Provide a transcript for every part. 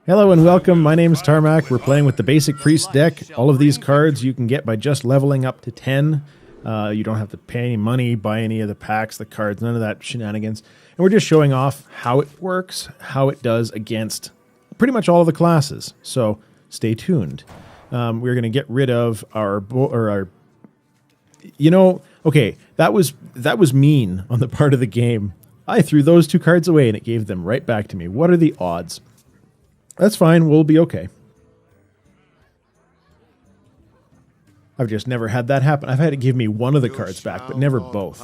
Hello and welcome, my name is Tarmack. We're playing with the basic priest deck. All of these cards you can get by just leveling up to 10. You don't have to pay any money, buy any of the packs, the cards, none of that shenanigans. And we're just showing off how it works, how it does against pretty much all of the classes. So stay tuned. We're going to get rid of our... okay, that was mean on the part of the game. I threw those two cards away and it gave them right back to me. What are the odds? That's fine, we'll be okay. I've just never had that happen. I've had it give me one of the cards back, but never both.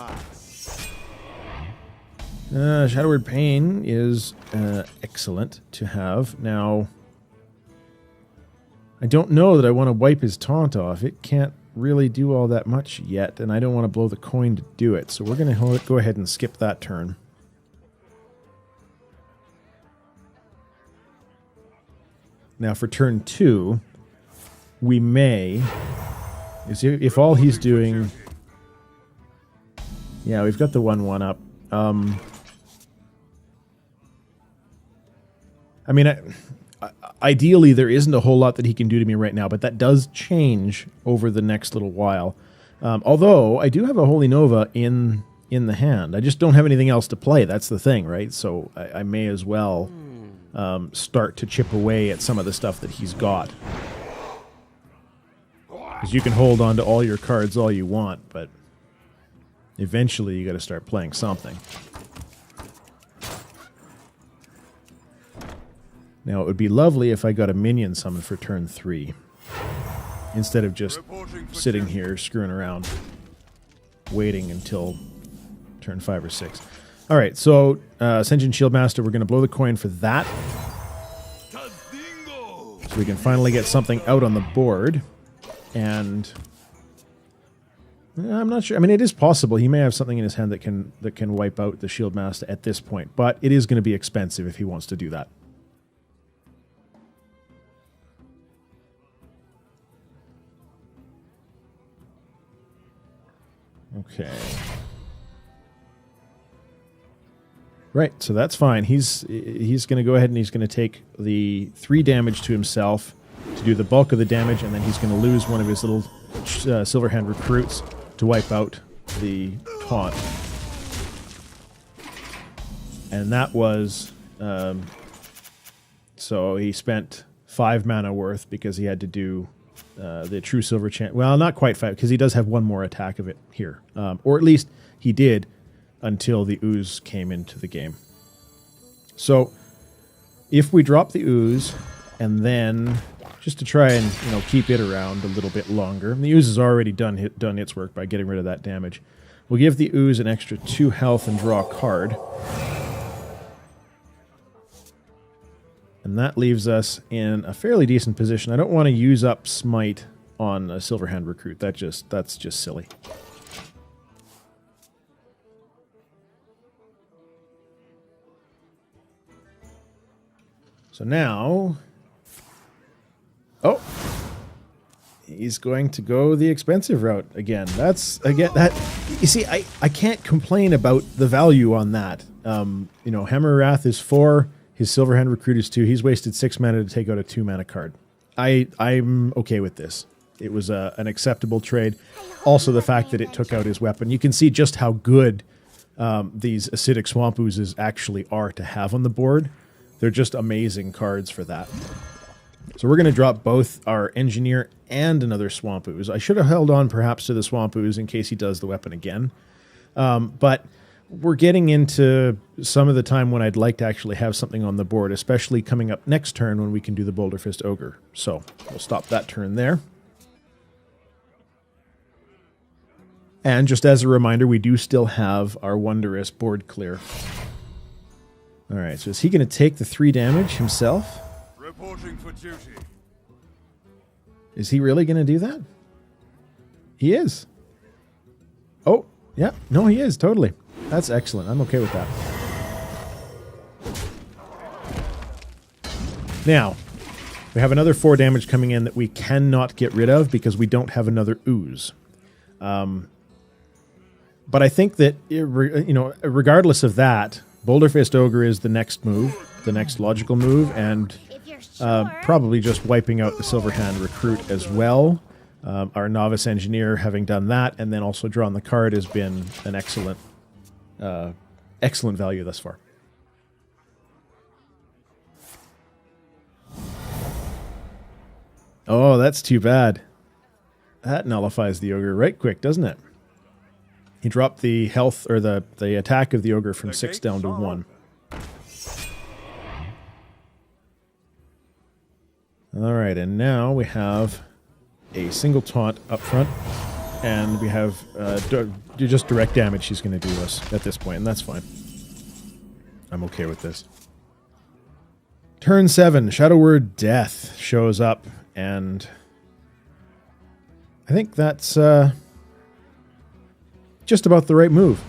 Shadow Word Pain is excellent to have. Now, I don't know that I want to wipe his taunt off. It can't really do all that much yet, and I don't want to blow the coin to do it. So we're going to go ahead and skip that turn. Now for turn 2, we may, if all he's doing, yeah, we've got the 1/1 up. I mean, ideally there isn't a whole lot that he can do to me right now, but that does change over the next little while. Although I do have a Holy Nova in the hand. I just don't have anything else to play. That's the thing, right? So I may as well start to chip away at some of the stuff that he's got. Because you can hold on to all your cards all you want, but eventually you got to start playing something. Now it would be lovely if I got a minion summon for turn 3, instead of just sitting here screwing around, waiting until turn 5 or 6. All right, so Sen'jin Shieldmasta, we're going to blow the coin for that. So we can finally get something out on the board. And I'm not sure. I mean, it is possible. He may have something in his hand that can wipe out the Shieldmasta at this point. But it is going to be expensive if he wants to do that. Okay. Right, so that's fine. He's going to go ahead and he's going to take the 3 damage to himself to do the bulk of the damage, and then he's going to lose one of his little Silverhand recruits to wipe out the taunt. And that was... so he spent 5 mana worth because he had to do the True Silver Chant. Well, not quite 5, because he does have one more attack of it here. Or at least he did, until the Ooze came into the game. So, if we drop the Ooze, and then, just to try and keep it around a little bit longer, and the Ooze has already done its work by getting rid of that damage, we'll give the Ooze an extra 2 health and draw a card. And that leaves us in a fairly decent position. I don't want to use up Smite on a Silverhand recruit. That's just silly. So now, he's going to go the expensive route again. You see, I can't complain about the value on that. Hammer Wrath is 4, his Silverhand Recruit is 2. He's wasted 6 mana to take out a 2 mana card. I'm okay with this. It was an acceptable trade. Also, the fact that it took out his weapon. You can see just how good these Acidic Swamp Oozes actually are to have on the board. They're just amazing cards for that. So we're going to drop both our Engineer and another Swamp Ooze. I should have held on perhaps to the Swamp Ooze in case he does the weapon again. But we're getting into some of the time when I'd like to actually have something on the board, especially coming up next turn when we can do the Boulderfist Ogre. So we'll stop that turn there. And just as a reminder, we do still have our Wondrous board clear. All right, so is he going to take the 3 damage himself? Reporting for duty. Is he really going to do that? He is. Oh, yeah. No, he is, totally. That's excellent. I'm okay with that. Now, we have another 4 damage coming in that we cannot get rid of because we don't have another Ooze. But I think that, regardless of that, Boulderfist Ogre is the next move, the next logical move, and Probably just wiping out the Silverhand Recruit as well. Our Novice Engineer having done that and then also drawn the card has been an excellent value thus far. Oh, that's too bad. That nullifies the Ogre right quick, doesn't it? He dropped the health, or the attack of the Ogre from 6 down to 1. Alright, and now we have a single taunt up front, and we have just direct damage she's going to do us at this point, and that's fine. I'm okay with this. Turn 7, Shadow Word Death shows up, and I think that's just about the right move.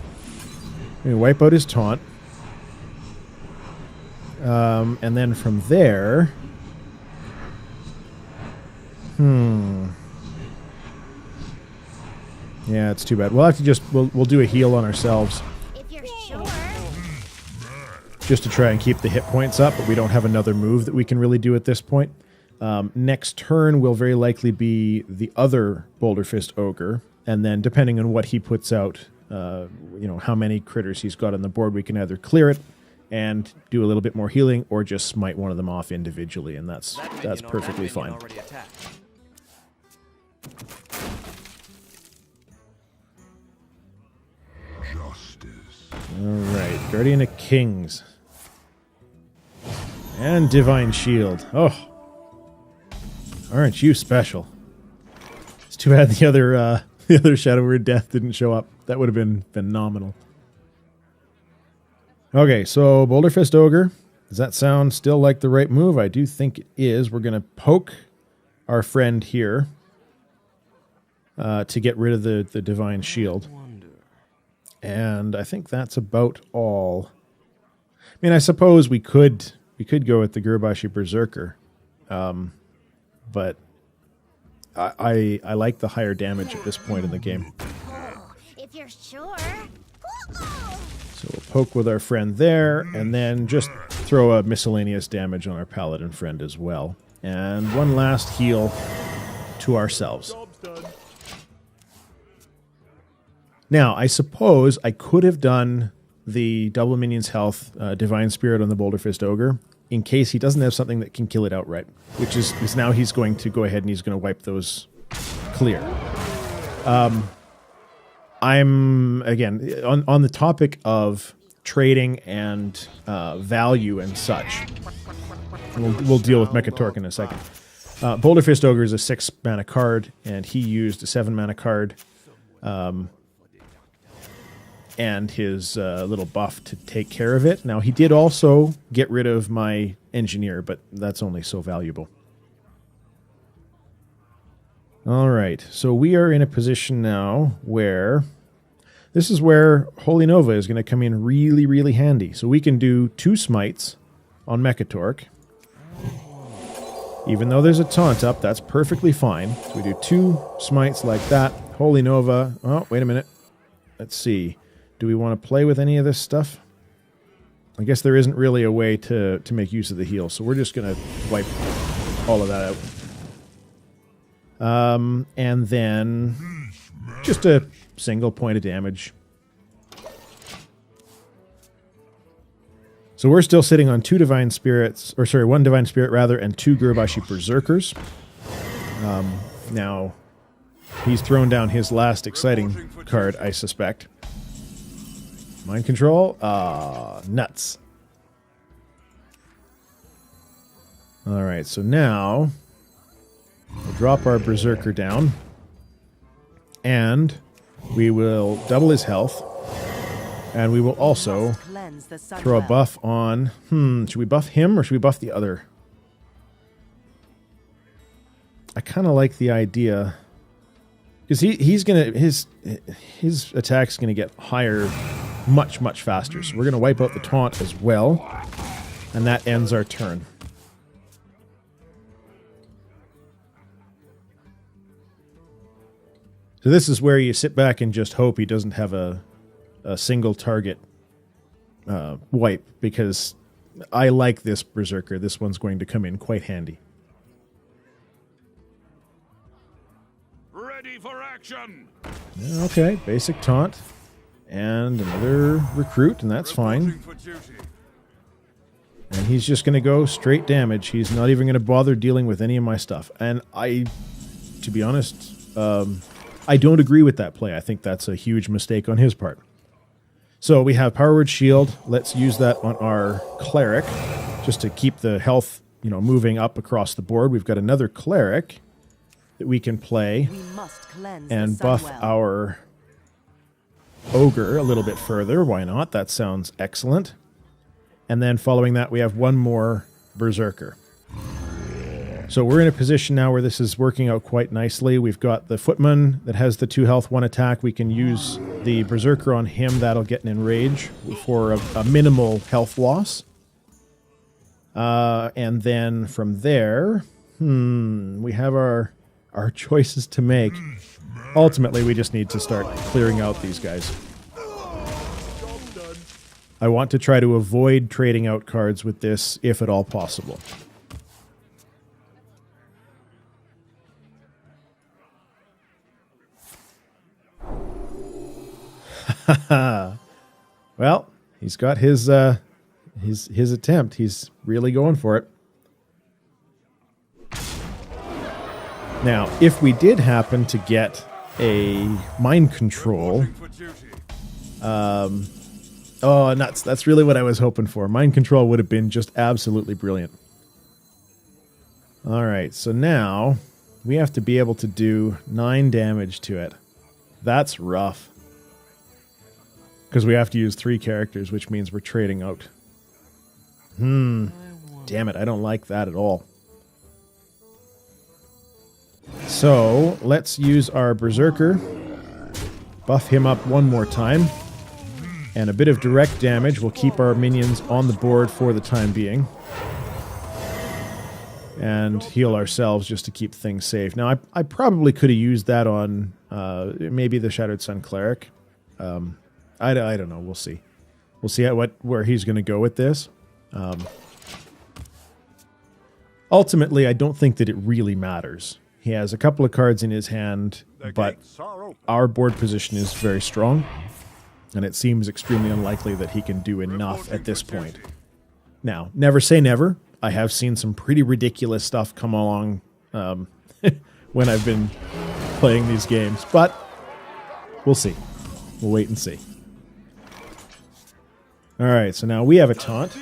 We wipe out his taunt, and then from there... Yeah, it's too bad. We'll have to just... We'll do a heal on ourselves. If you're sure. Just to try and keep the hit points up, but we don't have another move that we can really do at this point. Next turn will very likely be the other Boulderfist Ogre, and then depending on what he puts out, how many critters he's got on the board, we can either clear it and do a little bit more healing, or just smite one of them off individually, and that's perfectly fine. Alright, Guardian of Kings. And Divine Shield. Oh. Aren't you special? It's too bad the other Shadow Word Death didn't show up. That would have been phenomenal. Okay, so Boulderfist Ogre. Does that sound still like the right move? I do think it is. We're going to poke our friend here to get rid of the Divine Shield. And I think that's about all. I mean, I suppose we could go with the Gurubashi Berserker. But I like the higher damage at this point in the game. If you're sure. So we'll poke with our friend there, and then just throw a miscellaneous damage on our Paladin friend as well. And one last heal to ourselves. Now, I suppose I could have done the double minions health Divine Spirit on the Boulderfist Ogre in case he doesn't have something that can kill it outright, which is now he's going to go ahead and he's going to wipe those clear. I'm, again, on the topic of trading and value and such. We'll deal with Mechatork in a second. Boulderfist Ogre is a 6-mana card, and he used a 7-mana card and his little buff to take care of it. Now, he did also get rid of my engineer, but that's only so valuable. All right, so we are in a position now where this is where Holy Nova is going to come in really, really handy. So we can do 2 smites on Mechatork. Even though there's a taunt up, that's perfectly fine. So we do 2 smites like that. Holy Nova. Oh, wait a minute. Let's see. Do we want to play with any of this stuff? I guess there isn't really a way to make use of the heal, so we're just going to wipe all of that out. And then just a single point of damage. So we're still sitting on 2 Divine Spirits, or sorry, 1 Divine Spirit rather, and 2 Gurubashi Berserkers. Now, he's thrown down his last exciting card, I suspect. Mind Control? Nuts. Alright, so now we'll drop our Berserker down, and we will double his health, and we will also throw a buff on... should we buff him, or should we buff the other? I kind of like the idea... Because he's going to... His attack's going to get higher much, much faster. So we're going to wipe out the taunt as well, and that ends our turn. So this is where you sit back and just hope he doesn't have a single target wipe, because I like this Berserker. This one's going to come in quite handy. Ready for action. Okay, basic taunt. And another recruit, and that's fine. And he's just going to go straight damage. He's not even going to bother dealing with any of my stuff. And to be honest, I don't agree with that play. I think that's a huge mistake on his part. So we have Power Word Shield. Let's use that on our Cleric, just to keep the health, moving up across the board. We've got another Cleric that we can play and buff our Ogre a little bit further. Why not? That sounds excellent. And then following that, we have one more Berserker. So we're in a position now where this is working out quite nicely. We've got the Footman that has the 2 health, 1 attack. We can use the Berserker on him. That'll get an enrage for a minimal health loss. And then from there, we have our choices to make. Ultimately, we just need to start clearing out these guys. I want to try to avoid trading out cards with this, if at all possible. Well, he's got his attempt. He's really going for it. Now, if we did happen to get a mind control, oh, nuts! That's really what I was hoping for. Mind control would have been just absolutely brilliant. All right, so now we have to be able to do 9 damage to it. That's rough. Because we have to use 3 characters, which means we're trading out. Damn it, I don't like that at all. So, let's use our Berserker. Buff him up one more time. And a bit of direct damage will keep our minions on the board for the time being. And heal ourselves just to keep things safe. Now, I probably could have used that on maybe the Shattered Sun Cleric. I don't know. We'll see. We'll see where he's going to go with this. Ultimately, I don't think that it really matters. He has a couple of cards in his hand, but our board position is very strong, and it seems extremely unlikely that he can do enough at this point. Now, never say never. I have seen some pretty ridiculous stuff come along when I've been playing these games, but we'll see. We'll wait and see. All right, so now we have a taunt.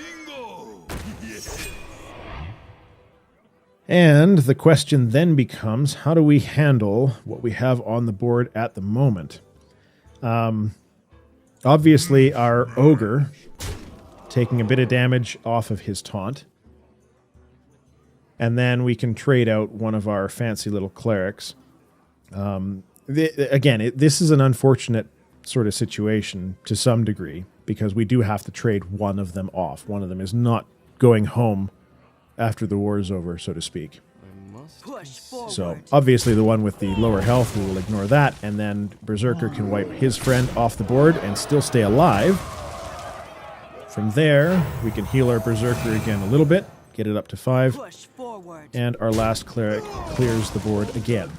And the question then becomes, how do we handle what we have on the board at the moment? Obviously, our Ogre taking a bit of damage off of his taunt. And then we can trade out one of our fancy little clerics. This is an unfortunate sort of situation to some degree, because we do have to trade one of them off. One of them is not going home after the war is over, so to speak. So, obviously the one with the lower health, we will ignore that, and then Berserker can wipe his friend off the board and still stay alive. From there, we can heal our Berserker again a little bit, get it up to 5, and our last Cleric clears the board again.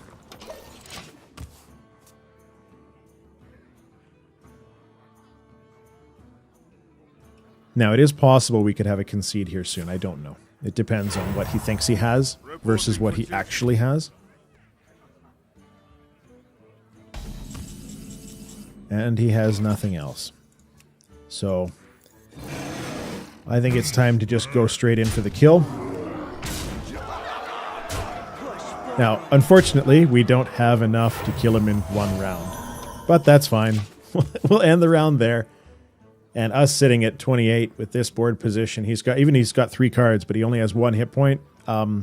Now, it is possible we could have a concede here soon. I don't know. It depends on what he thinks he has versus what he actually has. And he has nothing else. So, I think it's time to just go straight in for the kill. Now, unfortunately, we don't have enough to kill him in one round. But that's fine. We'll end the round there. And us sitting at 28 with this board position, he's got 3 cards, but he only has 1 hit point. I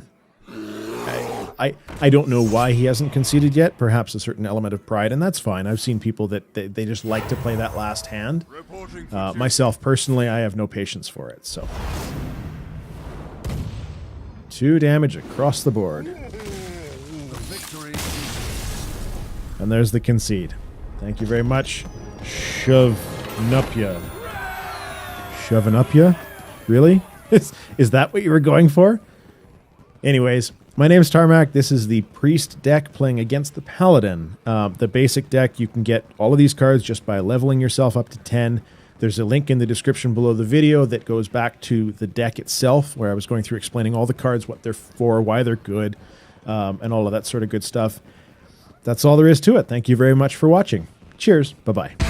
don't know why he hasn't conceded yet. Perhaps a certain element of pride, and that's fine. I've seen people that they just like to play that last hand. Myself, personally, I have no patience for it. So 2 damage across the board. And there's the concede. Thank you very much. Shoving up ya? Really? Is that what you were going for? Anyways, my name is Tarmack. This is the Priest deck playing against the Paladin. The basic deck, you can get all of these cards just by leveling yourself up to 10. There's a link in the description below the video that goes back to the deck itself, where I was going through explaining all the cards, what they're for, why they're good, and all of that sort of good stuff. That's all there is to it. Thank you very much for watching. Cheers. Bye-bye.